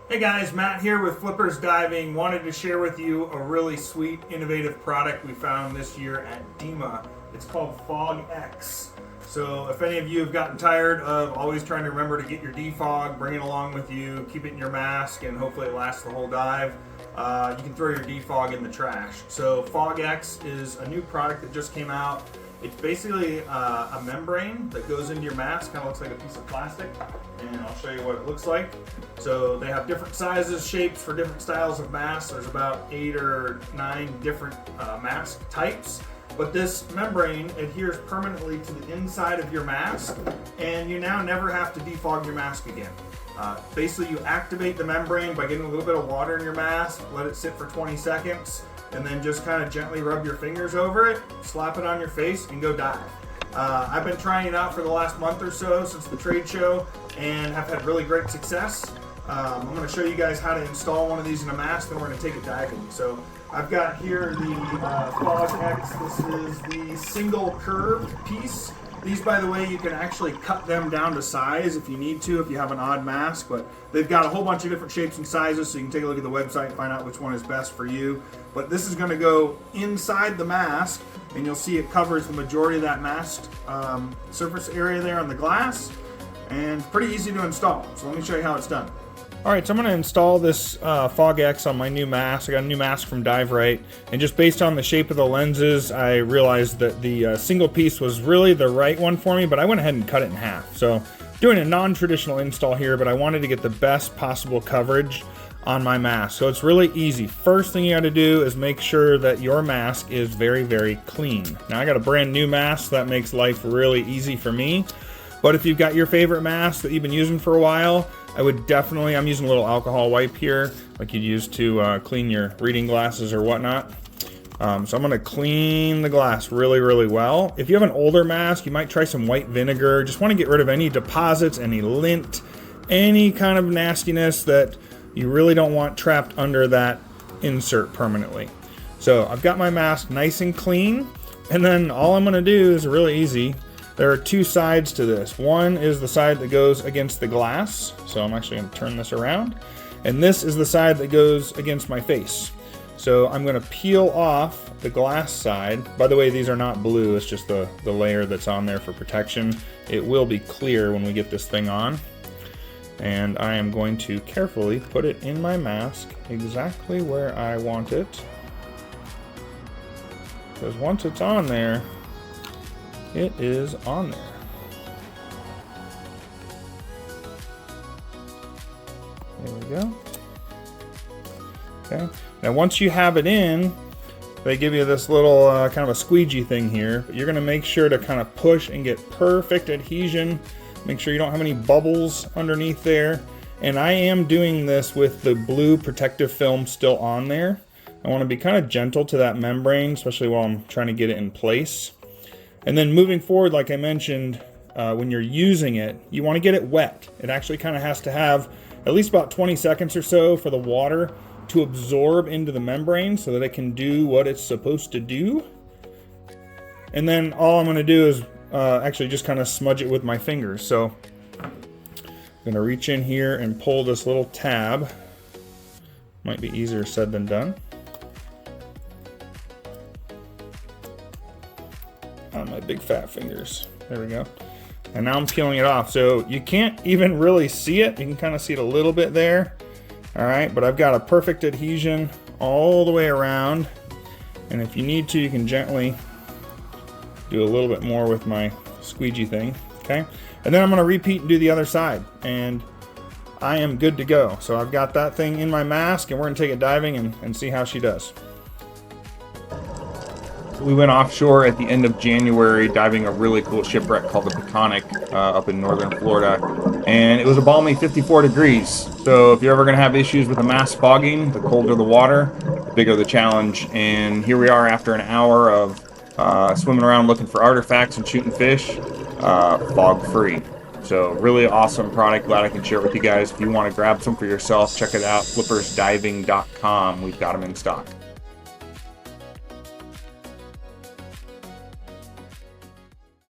Hey guys, Matt here with Flippers Diving. Wanted to share with you a really sweet, innovative product we found this year at DEMA. It's called FogX. So if any of you have gotten tired of always trying to remember to get your defog, bring it along with you, keep it in your mask, and hopefully it lasts the whole dive, you can throw your defog in the trash. So FogX is a new product that just came out. It's basically a membrane that goes into your mask, kind of looks like a piece of plastic, and I'll show you what it looks like. So they have different sizes, shapes for different styles of masks. There's about 8 or 9 different mask types, but this membrane adheres permanently to the inside of your mask, and you now never have to defog your mask again. Basically, you activate the membrane by getting a little bit of water in your mask, let it sit for 20 seconds, and then just kind of gently rub your fingers over it, slap it on your face, and go dive. I've been trying it out for the last month or so since the trade show and have had really great success. I'm going to show you guys how to install one of these in a mask, and we're going to take it diving. So I've got here the FogX. This is the single curved piece. These, by the way, you can actually cut them down to size if you need to, if you have an odd mask, but they've got a whole bunch of different shapes and sizes, so you can take a look at the website and find out which one is best for you. But this is going to go inside the mask, and you'll see it covers the majority of that mask surface area there on the glass, and pretty easy to install. So let me show you how it's done. Alright, so I'm going to install this FogX on my new mask. I got a new mask from Dive Right, and just based on the shape of the lenses, I realized that the single piece was really the right one for me, but I went ahead and cut it in half. So doing a non-traditional install here, but I wanted to get the best possible coverage on my mask. So it's really easy. First thing you got to do is make sure that your mask is very, very clean. Now I got a brand new mask, so that makes life really easy for me. But if you've got your favorite mask that you've been using for a while, I would definitely, I'm using a little alcohol wipe here, like you'd use to clean your reading glasses or whatnot. So I'm going to clean the glass really, really well. If you have an older mask, you might try some white vinegar. Just want to get rid of any deposits, any lint, any kind of nastiness that you really don't want trapped under that insert permanently. So I've got my mask nice and clean, and then all I'm going to do is really easy. There are 2 sides to this. One is the side that goes against the glass, so I'm actually going to turn this around, and this is the side that goes against my face. So I'm going to peel off the glass side. By the way, these are not blue, it's just the layer that's on there for protection. It will be clear when we get this thing on. And I am going to carefully put it in my mask exactly where I want it. Because once it's on there, it is on there. There we go. Okay. Now once you have it in, they give you this little kind of a squeegee thing here. But you're going to make sure to kind of push and get perfect adhesion. Make sure you don't have any bubbles underneath there. And I am doing this with the blue protective film still on there. I want to be kind of gentle to that membrane, especially while I'm trying to get it in place. And then moving forward, like I mentioned, when you're using it, you want to get it wet. It actually kind of has to have at least about 20 seconds or so for the water to absorb into the membrane so that it can do what it's supposed to do. And then all I'm going to do is actually just kind of smudge it with my fingers. So I'm going to reach in here and pull this little tab. Might be easier said than done. On my big fat fingers. There we go. And now I'm peeling it off. So you can't even really see it. You can kind of see it a little bit there. Alright, but I've got a perfect adhesion all the way around. And if you need to, you can gently do a little bit more with my squeegee thing. Okay? And then I'm going to repeat and do the other side. And I am good to go. So I've got that thing in my mask, and we're going to take it diving and see how she does. We went offshore at the end of January diving a really cool shipwreck called the Peconic up in northern Florida, and it was a balmy 54 degrees. So if you're ever going to have issues with the mask fogging, the colder the water, the bigger the challenge. And here we are after an hour of swimming around looking for artifacts and shooting fish, fog free. So really awesome product, glad I can share it with you guys. If you want to grab some for yourself, check it out, flippersdiving.com. We've got them in stock.